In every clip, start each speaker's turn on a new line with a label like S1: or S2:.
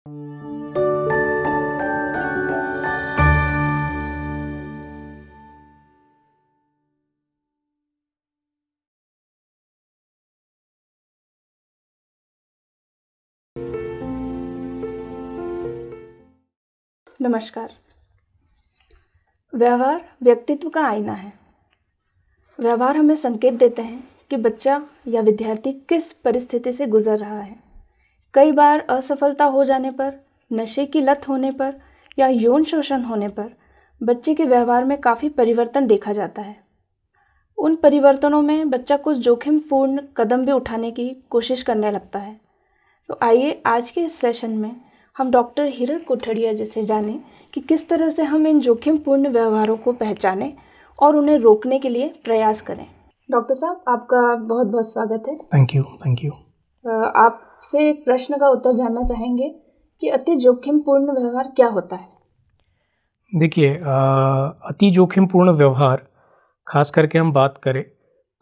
S1: नमस्कार। व्यवहार व्यक्तित्व का आईना है। व्यवहार हमें संकेत देते हैं कि बच्चा या विद्यार्थी किस परिस्थिति से गुजर रहा है। कई बार असफलता हो जाने पर, नशे की लत होने पर या यौन शोषण होने पर बच्चे के व्यवहार में काफ़ी परिवर्तन देखा जाता है। उन परिवर्तनों में बच्चा कुछ जोखिमपूर्ण कदम भी उठाने की कोशिश करने लगता है। तो आइए आज के इस सेशन में हम डॉक्टर हिरण कोठड़िया जी से जानें कि किस तरह से हम इन जोखिमपूर्ण व्यवहारों को पहचानें और उन्हें रोकने के लिए प्रयास करें। डॉक्टर साहब, आपका बहुत बहुत स्वागत है।
S2: Thank you.
S1: आपसे एक प्रश्न का उत्तर जानना चाहेंगे कि अति जोखिमपूर्ण व्यवहार क्या होता है?
S2: देखिए, अति जोखिमपूर्ण व्यवहार खास करके हम बात करें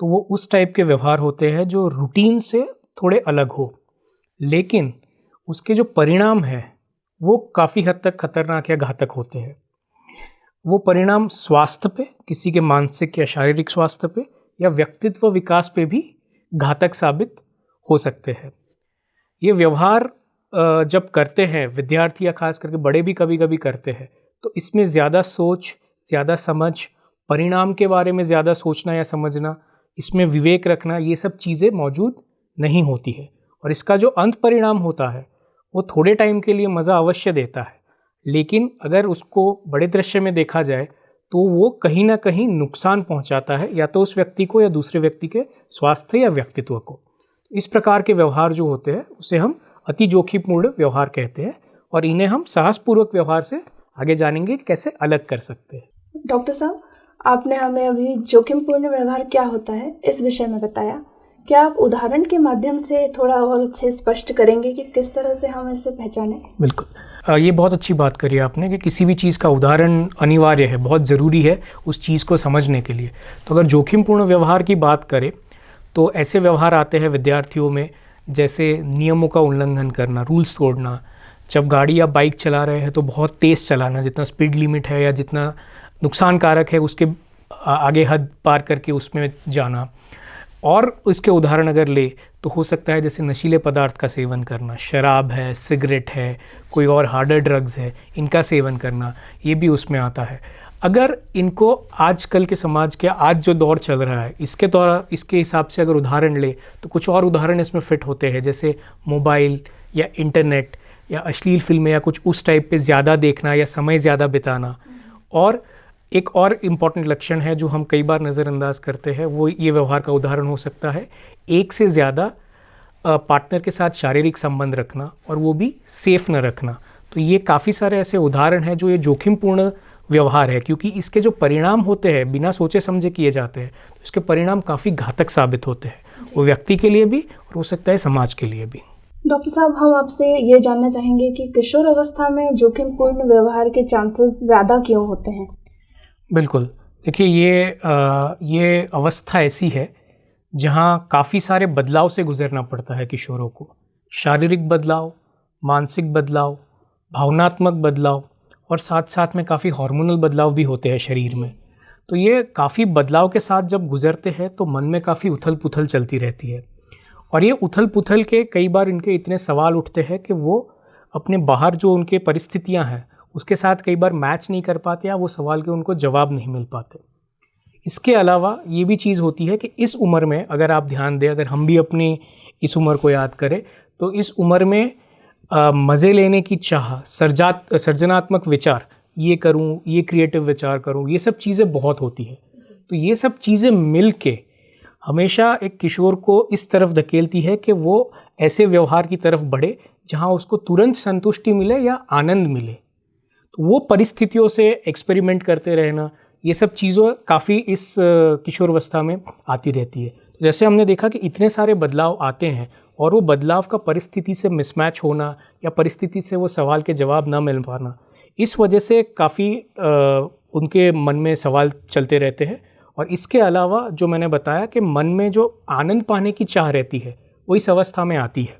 S2: तो वो उस टाइप के व्यवहार होते हैं जो रूटीन से थोड़े अलग हो, लेकिन उसके जो परिणाम है वो काफ़ी हद तक खतरनाक या घातक होते हैं। वो परिणाम स्वास्थ्य पे, किसी के मानसिक या शारीरिक स्वास्थ्य पे या व्यक्तित्व विकास पे भी घातक साबित हो सकते हैं। ये व्यवहार जब करते हैं विद्यार्थी या खास करके बड़े भी कभी कभी करते हैं, तो इसमें ज़्यादा सोच, ज़्यादा समझ, परिणाम के बारे में ज़्यादा सोचना या समझना, इसमें विवेक रखना, ये सब चीज़ें मौजूद नहीं होती है। और इसका जो अंत परिणाम होता है वो थोड़े टाइम के लिए मज़ा अवश्य देता है, लेकिन अगर उसको बड़े दृश्य में देखा जाए तो वो कहीं ना कहीं नुकसान पहुंचाता है, या तो उस व्यक्ति को या दूसरे व्यक्ति के स्वास्थ्य या व्यक्तित्व को। इस प्रकार के व्यवहार जो होते हैं उसे हम अति जोखिमपूर्ण व्यवहार कहते हैं, और इन्हें हम साहसपूर्वक व्यवहार से आगे जानेंगे कैसे अलग कर सकते हैं।
S1: डॉक्टर साहब, आपने हमें अभी जोखिमपूर्ण व्यवहार क्या होता है इस विषय में बताया। क्या आप उदाहरण के माध्यम से थोड़ा और इसे स्पष्ट करेंगे कि किस तरह से हम इसे पहचानें?
S2: बिल्कुल, ये बहुत अच्छी बात करी आपने कि किसी भी चीज़ का उदाहरण अनिवार्य है, बहुत ज़रूरी है उस चीज़ को समझने के लिए। तो अगर जोखिमपूर्ण व्यवहार की बात करें तो ऐसे व्यवहार आते हैं विद्यार्थियों में, जैसे नियमों का उल्लंघन करना, रूल्स तोड़ना। जब गाड़ी या बाइक चला रहे हैं तो बहुत तेज़ चलाना, जितना स्पीड लिमिट है या जितना नुकसानकारक है उसके आगे हद पार करके उसमें जाना। और इसके उदाहरण अगर ले तो हो सकता है जैसे नशीले पदार्थ का सेवन करना, शराब है, सिगरेट है, कोई और हार्डर ड्रग्स है, इनका सेवन करना, ये भी उसमें आता है। अगर इनको आजकल के समाज के आज जो दौर चल रहा है इसके हिसाब से अगर उदाहरण ले तो कुछ और उदाहरण इसमें फिट होते हैं, जैसे मोबाइल या इंटरनेट या अश्लील फिल्में या कुछ उस टाइप पे ज़्यादा देखना या समय ज़्यादा बिताना। और एक और इम्पॉर्टेंट लक्षण है जो हम कई बार नज़रअंदाज करते हैं, वो ये व्यवहार का उदाहरण हो सकता है एक से ज़्यादा पार्टनर के साथ शारीरिक संबंध रखना, और वो भी सेफ न रखना। तो ये काफ़ी सारे ऐसे उदाहरण हैं जो ये जोखिमपूर्ण व्यवहार है, क्योंकि इसके जो परिणाम होते हैं बिना सोचे समझे किए जाते हैं, तो इसके परिणाम काफ़ी घातक साबित होते हैं, वो व्यक्ति के लिए भी और हो सकता है समाज के लिए भी।
S1: डॉक्टर साहब, हम आपसे ये जानना चाहेंगे कि किशोर अवस्था में जोखिमपूर्ण व्यवहार के चांसेस ज़्यादा क्यों होते हैं?
S2: बिल्कुल, देखिए ये अवस्था ऐसी है जहाँ काफ़ी सारे बदलाव से गुजरना पड़ता है किशोरों को। शारीरिक बदलाव, मानसिक बदलाव, भावनात्मक बदलाव, और साथ साथ में काफ़ी हार्मोनल बदलाव भी होते हैं शरीर में। तो ये काफ़ी बदलाव के साथ जब गुजरते हैं तो मन में काफ़ी उथल पुथल चलती रहती है, और ये उथल पुथल के कई बार इनके इतने सवाल उठते हैं कि वो अपने बाहर जो उनके परिस्थितियां हैं उसके साथ कई बार मैच नहीं कर पाते, या वो सवाल के उनको जवाब नहीं मिल पाते। इसके अलावा ये भी चीज़ होती है कि इस उम्र में अगर आप ध्यान दें, अगर हम भी अपनी इस उम्र को याद करें तो इस उम्र में मज़े लेने की चाह, सर्जनात्मक विचार, ये करूं, ये क्रिएटिव विचार करूं, ये सब चीज़ें बहुत होती है। तो ये सब चीज़ें मिल के हमेशा एक किशोर को इस तरफ धकेलती है कि वो ऐसे व्यवहार की तरफ बढ़े जहां उसको तुरंत संतुष्टि मिले या आनंद मिले। तो वो परिस्थितियों से एक्सपेरिमेंट करते रहना, ये सब चीज़ों काफ़ी इस किशोरावस्था में आती रहती है। जैसे हमने देखा कि इतने सारे बदलाव आते हैं, और वो बदलाव का परिस्थिति से मिसमैच होना या परिस्थिति से वो सवाल के जवाब ना मिल पाना, इस वजह से काफ़ी उनके मन में सवाल चलते रहते हैं। और इसके अलावा जो मैंने बताया कि मन में जो आनंद पाने की चाह रहती है वो इस अवस्था में आती है।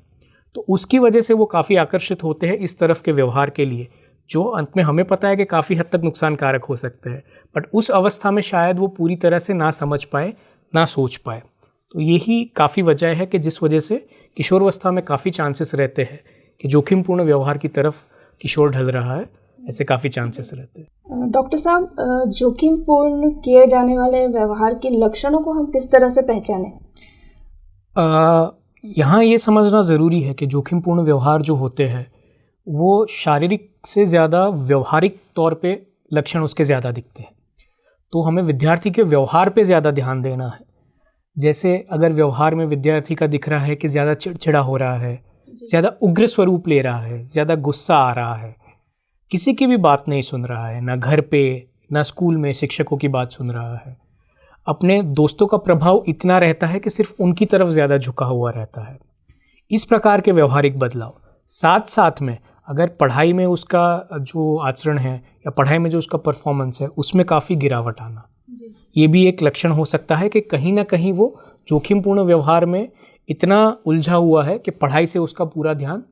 S2: तो उसकी वजह से वो काफ़ी आकर्षित होते हैं इस तरफ के व्यवहार के लिए, जो अंत में हमें पता है कि काफ़ी हद तक नुकसानकारक हो सकते हैं, बट उस अवस्था में शायद वो पूरी तरह से ना समझ पाए, ना सोच पाए। तो यही काफ़ी वजह है कि जिस वजह से किशोरावस्था में काफ़ी चांसेस रहते हैं कि जोखिमपूर्ण व्यवहार की तरफ किशोर ढल रहा है, ऐसे काफ़ी चांसेस रहते हैं।
S1: डॉक्टर साहब, जोखिमपूर्ण किए जाने वाले व्यवहार के लक्षणों को हम किस तरह से पहचानें?
S2: यहाँ ये समझना ज़रूरी है कि जोखिमपूर्ण व्यवहार जो होते हैं वो शारीरिक से ज़्यादा व्यवहारिक तौर पे लक्षण उसके ज़्यादा दिखते हैं। तो हमें विद्यार्थी के व्यवहार पे ज़्यादा ध्यान देना है। जैसे अगर व्यवहार में विद्यार्थी का दिख रहा है कि ज़्यादा चिड़चिड़ा हो रहा है, ज़्यादा उग्र स्वरूप ले रहा है, ज़्यादा गुस्सा आ रहा है, किसी की भी बात नहीं सुन रहा है, ना घर पे ना स्कूल में शिक्षकों की बात सुन रहा है, अपने दोस्तों का प्रभाव इतना रहता है कि सिर्फ उनकी तरफ ज़्यादा झुका हुआ रहता है, इस प्रकार के व्यवहारिक बदलाव। साथ साथ में अगर पढ़ाई में उसका जो आचरण है या पढ़ाई में जो उसका परफॉर्मेंस है उसमें काफ़ी गिरावट आना, ये भी एक लक्षण हो सकता है कि कहीं ना कहीं वो जोखिमपूर्ण व्यवहार में इतना उलझा हुआ है कि पढ़ाई से उसका पूरा ध्यान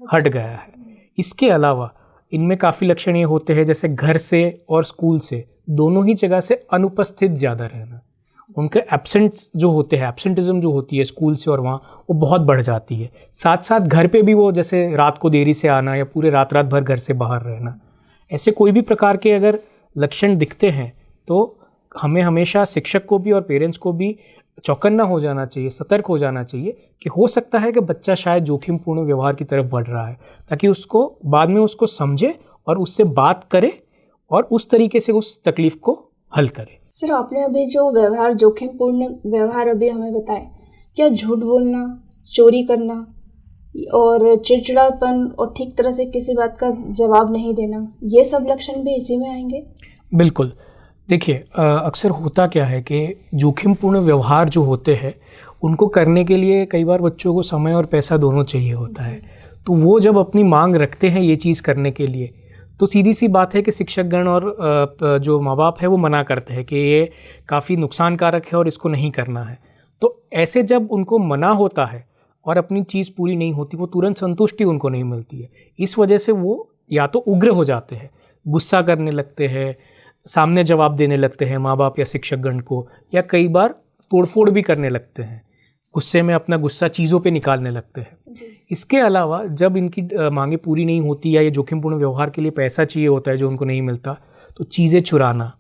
S2: हट गया है। इसके अलावा इनमें काफ़ी लक्षण ये होते हैं जैसे घर से और स्कूल से दोनों ही जगह से अनुपस्थित ज़्यादा रहना, उनके एब्सेंट जो होते हैं, एब्सेंटिज्म जो होती है स्कूल से और वहाँ, वो बहुत बढ़ जाती है। साथ साथ घर पे भी वो जैसे रात को देरी से आना या पूरे रात भर घर से बाहर रहना, ऐसे कोई भी प्रकार के अगर लक्षण दिखते हैं तो हमें हमेशा शिक्षक को भी और पेरेंट्स को भी चौकन्ना हो जाना चाहिए, सतर्क हो जाना चाहिए कि हो सकता है कि बच्चा शायद जोखिमपूर्ण व्यवहार की तरफ बढ़ रहा है, ताकि उसको बाद में उसको समझे और उससे बात करे और उस तरीके से उस तकलीफ को हल करे।
S1: सर, आपने अभी जो व्यवहार जोखिमपूर्ण व्यवहार अभी हमें बताए, क्या झूठ बोलना, चोरी करना और चिड़चिड़ापन और ठीक तरह से किसी बात का जवाब नहीं देना, ये सब लक्षण भी इसी में आएंगे?
S2: बिल्कुल। देखिए, अक्सर होता क्या है कि जोखिमपूर्ण व्यवहार जो होते हैं उनको करने के लिए कई बार बच्चों को समय और पैसा दोनों चाहिए होता है। तो वो जब अपनी मांग रखते हैं ये चीज़ करने के लिए, तो सीधी सी बात है कि शिक्षकगण और जो माँ बाप है वो मना करते हैं कि ये काफ़ी नुकसानकारक है और इसको नहीं करना है। तो ऐसे जब उनको मना होता है और अपनी चीज़ पूरी नहीं होती, वो तुरंत संतुष्टि उनको नहीं मिलती है। इस वजह से वो या तो उग्र हो जाते हैं, गुस्सा करने लगते हैं, सामने जवाब देने लगते हैं माँ बाप या शिक्षकगण को, या कई बार तोड़फोड़ भी करने लगते हैं, गुस्से में अपना गुस्सा चीज़ों पे निकालने लगते हैं। इसके अलावा जब इनकी मांगे पूरी नहीं होती या ये जोखिमपूर्ण व्यवहार के लिए पैसा चाहिए होता है जो उनको नहीं मिलता, तो चीज़ें चुराना,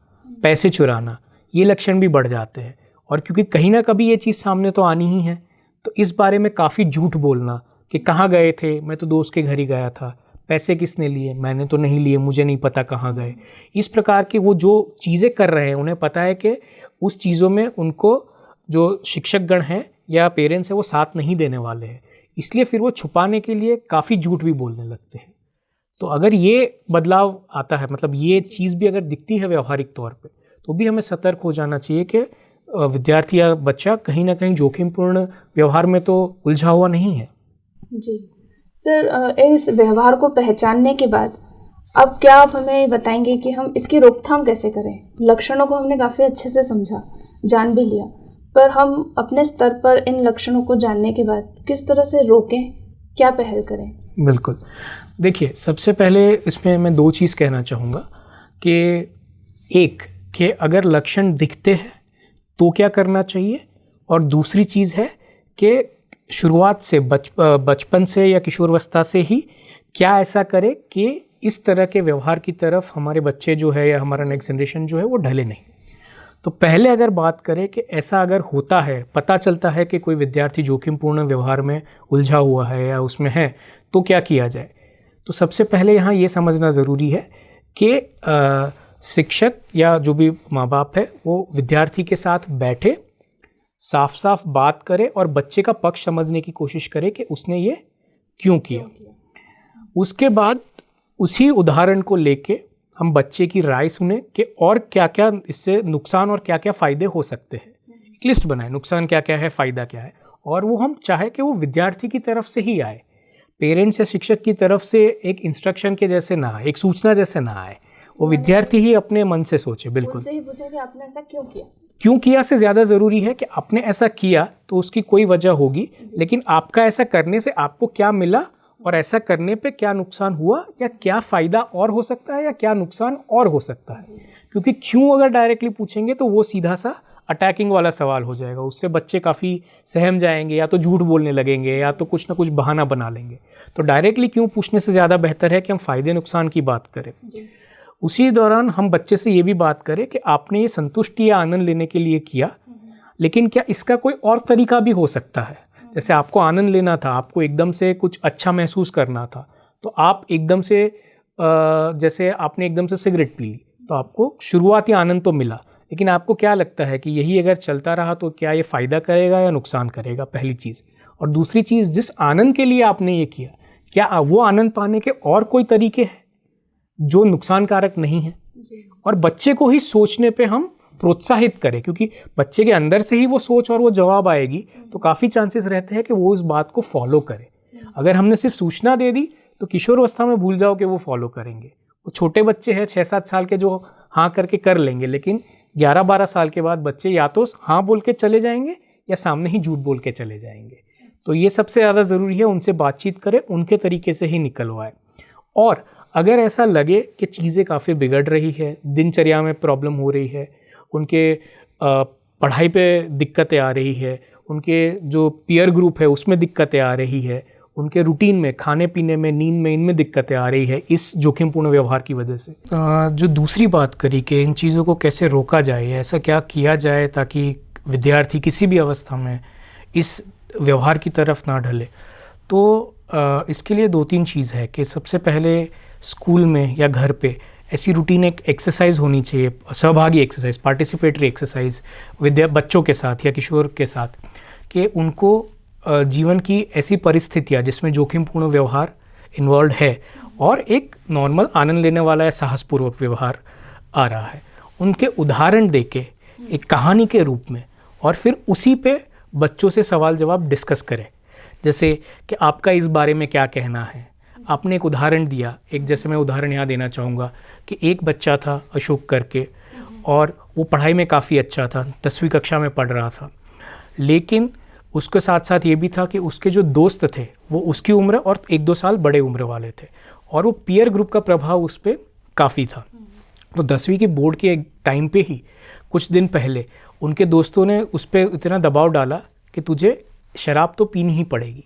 S2: पैसे चुराना, ये लक्षण भी बढ़ जाते हैं। और क्योंकि कहीं ना कभी ये चीज़ सामने तो आनी ही है, तो इस बारे में काफ़ी झूठ बोलना कि कहाँ गए थे, मैं तो दोस्त के घर ही गया था, पैसे किसने लिए, मैंने तो नहीं लिए, मुझे नहीं पता कहाँ गए। इस प्रकार की वो जो चीज़ें कर रहे हैं उन्हें पता है कि उस चीज़ों में उनको जो शिक्षकगण हैं या पेरेंट्स हैं वो साथ नहीं देने वाले हैं, इसलिए फिर वो छुपाने के लिए काफ़ी झूठ भी बोलने लगते हैं। तो अगर ये बदलाव आता है, मतलब ये चीज़ भी अगर दिखती है व्यवहारिक तौर पे, तो भी हमें सतर्क हो जाना चाहिए कि विद्यार्थी या बच्चा कहीं ना कहीं जोखिमपूर्ण व्यवहार में तो उलझा हुआ नहीं है।
S1: जी सर, इस व्यवहार को पहचानने के बाद अब क्या आप हमें बताएंगे कि हम इसकी रोकथाम कैसे करें? लक्षणों को हमने काफ़ी अच्छे से समझा, जान भी लिया, पर हम अपने स्तर पर इन लक्षणों को जानने के बाद किस तरह से रोकें, क्या पहल करें?
S2: बिल्कुल। देखिए, सबसे पहले इसमें मैं 2 चीज़ कहना चाहूँगा कि एक कि अगर लक्षण दिखते हैं तो क्या करना चाहिए, और दूसरी चीज़ है कि शुरुआत से बचपन से या किशोरावस्था से ही क्या ऐसा करें कि इस तरह के व्यवहार की तरफ हमारे बच्चे जो है या हमारा नेक्स्ट जनरेशन जो है वो ढले नहीं। तो पहले अगर बात करें कि ऐसा अगर होता है, पता चलता है कि कोई विद्यार्थी जोखिमपूर्ण व्यवहार में उलझा हुआ है या उसमें है, तो क्या किया जाए। तो सबसे पहले यहाँ ये समझना ज़रूरी है कि शिक्षक या जो भी माँ बाप है वो विद्यार्थी के साथ बैठे, साफ साफ बात करे और बच्चे का पक्ष समझने की कोशिश करे कि उसने ये क्यों किया। उसके बाद उसी उदाहरण को लेके हम बच्चे की राय सुने कि और क्या क्या इससे नुकसान और क्या क्या फ़ायदे हो सकते हैं। एक लिस्ट बनाए, नुकसान क्या क्या है, फ़ायदा क्या है, और वो हम चाहे कि वो विद्यार्थी की तरफ से ही आए, पेरेंट्स या शिक्षक की तरफ से एक इंस्ट्रक्शन के जैसे ना आए, एक सूचना जैसे ना आए, वो विद्यार्थी ही अपने मन से सोचे। बिल्कुल
S1: उनसे ही पूछे कि आपने ऐसा क्यों किया।
S2: क्यों किया से ज़्यादा ज़रूरी है कि आपने ऐसा किया तो उसकी कोई वजह होगी, लेकिन आपका ऐसा करने से आपको क्या मिला और ऐसा करने पे क्या नुकसान हुआ, या क्या फ़ायदा और हो सकता है या क्या नुकसान और हो सकता है। क्योंकि क्यों अगर डायरेक्टली पूछेंगे तो वो सीधा सा अटैकिंग वाला सवाल हो जाएगा, उससे बच्चे काफ़ी सहम जाएंगे, या तो झूठ बोलने लगेंगे या तो कुछ ना कुछ बहाना बना लेंगे। तो डायरेक्टली क्यों पूछने से ज़्यादा बेहतर है कि हम फ़ायदे नुकसान की बात करें। उसी दौरान हम बच्चे से ये भी बात करें कि आपने ये संतुष्टि या आनंद लेने के लिए किया, लेकिन क्या इसका कोई और तरीका भी हो सकता है। जैसे आपको आनंद लेना था, आपको एकदम से कुछ अच्छा महसूस करना था, तो आप एकदम से जैसे आपने एकदम से सिगरेट पी ली तो आपको शुरुआती आनंद तो मिला, लेकिन आपको क्या लगता है कि यही अगर चलता रहा तो क्या ये फ़ायदा करेगा या नुकसान करेगा, पहली चीज़। और दूसरी चीज़, जिस आनंद के लिए आपने ये किया, क्या वो आनंद पाने के और कोई तरीके हैं जो नुकसानकारक नहीं है। और बच्चे को ही सोचने पे हम प्रोत्साहित करें, क्योंकि बच्चे के अंदर से ही वो सोच और वो जवाब आएगी, तो काफ़ी चांसेस रहते हैं कि वो उस बात को फॉलो करे। अगर हमने सिर्फ सूचना दे दी तो किशोरावस्था में भूल जाओ कि वो फॉलो करेंगे। वो छोटे बच्चे हैं 6-7 साल के, जो हाँ करके कर लेंगे, लेकिन 11-12 साल के बाद बच्चे या तो हाँ बोल के चले जाएंगे या सामने ही झूठ बोल के चले जाएंगे। तो ये सबसे ज़्यादा ज़रूरी है, उनसे बातचीत करें, उनके तरीके से ही निकलवाएं। और अगर ऐसा लगे कि चीज़ें काफ़ी बिगड़ रही है, दिनचर्या में प्रॉब्लम हो रही है, उनके पढ़ाई पे दिक्कतें आ रही है, उनके जो पीयर ग्रुप है उसमें दिक्कतें आ रही है, उनके रूटीन में, खाने पीने में, नींद में, इनमें दिक्कतें आ रही है इस जोखिमपूर्ण व्यवहार की वजह से। जो दूसरी बात करी कि इन चीज़ों को कैसे रोका जाए, ऐसा क्या किया जाए ताकि विद्यार्थी किसी भी अवस्था में इस व्यवहार की तरफ ना ढले, तो इसके लिए 2-3 चीज़ है कि सबसे पहले स्कूल में या घर पे ऐसी रूटीन एक एक्सरसाइज होनी चाहिए, सहभागी एक्सरसाइज, पार्टिसिपेटरी एक्सरसाइज बच्चों के साथ या किशोर के साथ, कि उनको जीवन की ऐसी परिस्थितियाँ जिसमें जोखिमपूर्ण व्यवहार इन्वॉल्व है और एक नॉर्मल आनंद लेने वाला या साहसपूर्वक व्यवहार आ रहा है, उनके उदाहरण देके एक कहानी के रूप में, और फिर उसी पे बच्चों से सवाल जवाब डिस्कस करें। जैसे कि आपका इस बारे में क्या कहना है, आपने एक उदाहरण दिया। एक जैसे मैं उदाहरण यहाँ देना चाहूँगा कि एक बच्चा था अशोक करके, और वो पढ़ाई में काफ़ी अच्छा था, 10वीं कक्षा में पढ़ रहा था, लेकिन उसके साथ साथ ये भी था कि उसके जो दोस्त थे वो उसकी उम्र और 1-2 साल बड़े उम्र वाले थे, और वो पीयर ग्रुप का प्रभाव उस पर काफ़ी था। तो 10वीं के बोर्ड के टाइम पे ही कुछ दिन पहले उनके दोस्तों ने उस पर इतना दबाव डाला कि तुझे शराब तो पीनी ही पड़ेगी,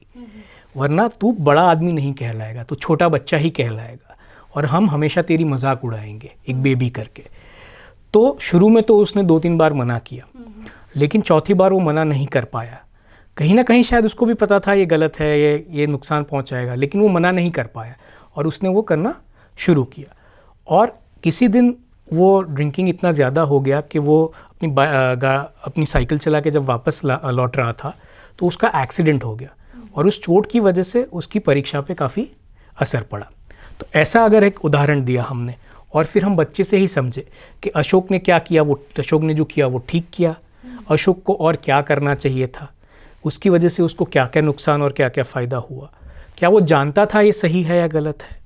S2: वरना तू बड़ा आदमी नहीं कहलाएगा, तू छोटा बच्चा ही कहलाएगा, और हम हमेशा तेरी मजाक उड़ाएंगे, एक बेबी करके। तो शुरू में तो उसने 2-3 बार मना किया, लेकिन चौथी बार वो मना नहीं कर पाया। कहीं ना कहीं शायद उसको भी पता था ये गलत है, ये नुकसान पहुंचाएगा, लेकिन वो मना नहीं कर पाया और उसने वो करना शुरू किया। और किसी दिन वो ड्रिंकिंग इतना ज़्यादा हो गया कि वो अपनी साइकिल चला के जब वापस लौट रहा था तो उसका एक्सीडेंट हो गया, और उस चोट की वजह से उसकी परीक्षा पे काफ़ी असर पड़ा। तो ऐसा अगर एक उदाहरण दिया हमने, और फिर हम बच्चे से ही समझे कि अशोक ने क्या किया, वो अशोक ने जो किया वो ठीक किया, अशोक को और क्या करना चाहिए था, उसकी वजह से उसको क्या क्या नुकसान और क्या क्या फ़ायदा हुआ, क्या वो जानता था ये सही है या गलत है।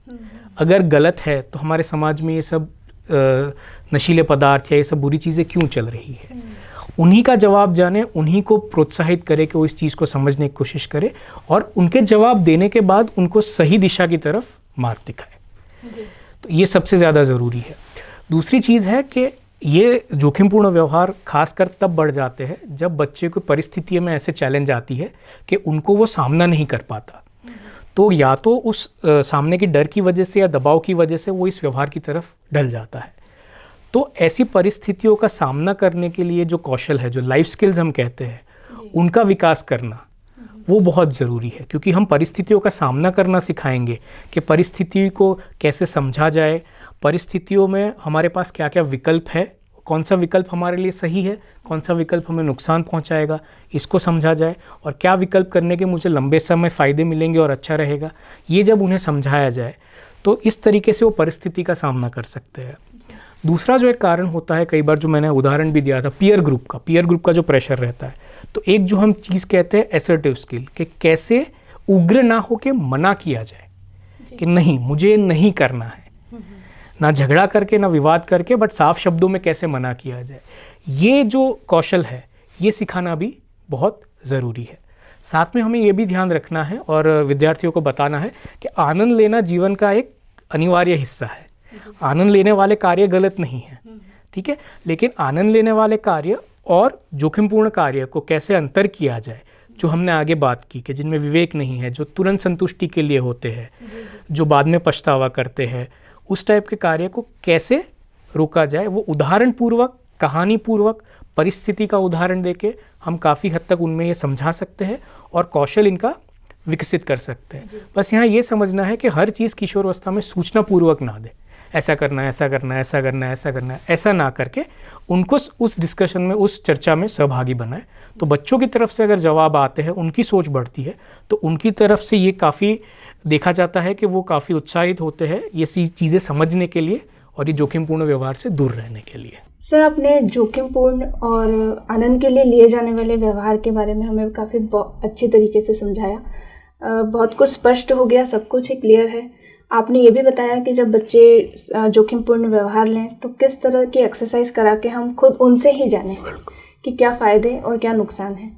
S2: अगर गलत है तो हमारे समाज में ये सब नशीले पदार्थ या ये सब बुरी चीज़ें क्यों चल रही है, उन्हीं का जवाब जाने, उन्हीं को प्रोत्साहित करे कि वो इस चीज़ को समझने की कोशिश करे, और उनके जवाब देने के बाद उनको सही दिशा की तरफ मार्ग दिखाए। तो ये सबसे ज़्यादा ज़रूरी है। दूसरी चीज़ है कि ये जोखिमपूर्ण व्यवहार खासकर तब बढ़ जाते हैं जब बच्चे को परिस्थितियों में ऐसे चैलेंज आती है कि उनको वो सामना नहीं कर पाता। तो या तो उस सामने की डर की वजह से या दबाव की वजह से वो इस व्यवहार की तरफ ढल जाता है। तो ऐसी परिस्थितियों का सामना करने के लिए जो कौशल है, जो लाइफ स्किल्स हम कहते हैं, उनका विकास करना वो बहुत ज़रूरी है, क्योंकि हम परिस्थितियों का सामना करना सिखाएंगे कि परिस्थिति को कैसे समझा जाए, परिस्थितियों में हमारे पास क्या क्या विकल्प है, कौन सा विकल्प हमारे लिए सही है, कौन सा विकल्प हमें नुकसान पहुंचाएगा, इसको समझा जाए, और क्या विकल्प करने के मुझे लंबे समय फ़ायदे मिलेंगे और अच्छा रहेगा, ये जब उन्हें समझाया जाए तो इस तरीके से वो परिस्थिति का सामना कर सकते हैं। दूसरा जो एक कारण होता है, कई बार जो मैंने उदाहरण भी दिया था पीयर ग्रुप का जो प्रेशर रहता है, तो एक जो हम चीज़ कहते हैं एसर्टिव स्किल, कि कैसे उग्र ना होके मना किया जाए कि नहीं, मुझे नहीं करना है, ना झगड़ा करके ना विवाद करके, बट साफ शब्दों में कैसे मना किया जाए। ये जो कौशल है ये सिखाना भी बहुत ज़रूरी है। साथ में हमें ये भी ध्यान रखना है और विद्यार्थियों को बताना है कि आनंद लेना जीवन का एक अनिवार्य हिस्सा है। आनंद लेने वाले कार्य गलत नहीं हैं, ठीक है, लेकिन आनंद लेने वाले कार्य और जोखिमपूर्ण कार्य को कैसे अंतर किया जाए, जो हमने आगे बात की कि जिनमें विवेक नहीं है, जो तुरंत संतुष्टि के लिए होते हैं, जो बाद में पछतावा करते हैं, उस टाइप के कार्य को कैसे रोका जाए, वो उदाहरण पूर्वक, कहानी पूर्वक, परिस्थिति का उदाहरण देके हम काफ़ी हद तक उनमें ये समझा सकते हैं और कौशल इनका विकसित कर सकते हैं। बस यहाँ ये समझना है कि हर चीज़ किशोरावस्था में सूचना पूर्वक ना दे, ऐसा करना है, ऐसा करना है, ऐसा करना है, ऐसा करना है, ऐसा ना करके उनको उस डिस्कशन में, उस चर्चा में सहभागी बनाए। तो बच्चों की तरफ से अगर जवाब आते हैं, उनकी सोच बढ़ती है, तो उनकी तरफ से ये काफ़ी देखा जाता है कि वो काफ़ी उत्साहित होते हैं ये चीज़ें समझने के लिए और ये जोखिमपूर्ण व्यवहार से दूर रहने के लिए।
S1: सर, आपने जोखिमपूर्ण और आनंद के लिए लिए जाने वाले व्यवहार के बारे में हमें काफ़ी अच्छी तरीके से समझाया। बहुत कुछ स्पष्ट हो गया, सब कुछ ही क्लियर है। आपने ये भी बताया कि जब बच्चे जोखिमपूर्ण व्यवहार लें तो किस तरह की एक्सरसाइज करा के हम खुद उनसे ही जानें कि क्या फ़ायदे और क्या नुकसान है।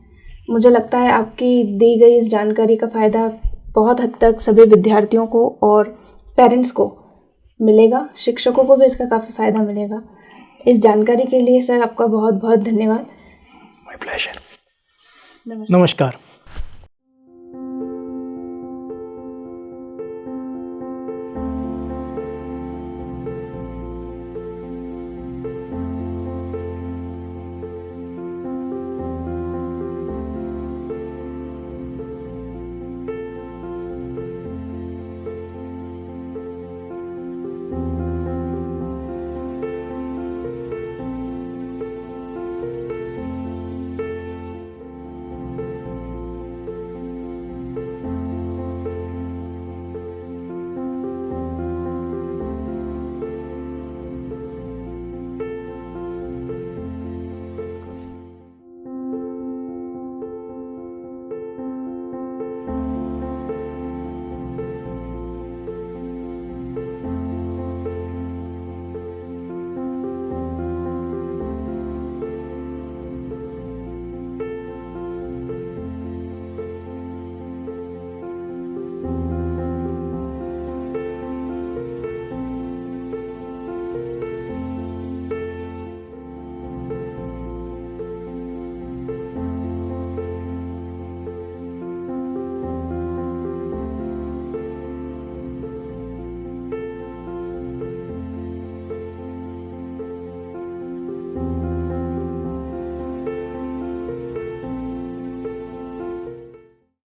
S1: मुझे लगता है आपकी दी गई इस जानकारी का फ़ायदा बहुत हद तक सभी विद्यार्थियों को और पेरेंट्स को मिलेगा, शिक्षकों को भी इसका काफ़ी फ़ायदा मिलेगा। इस जानकारी के लिए सर आपका बहुत बहुत धन्यवाद।
S2: My pleasure. नमस्कार।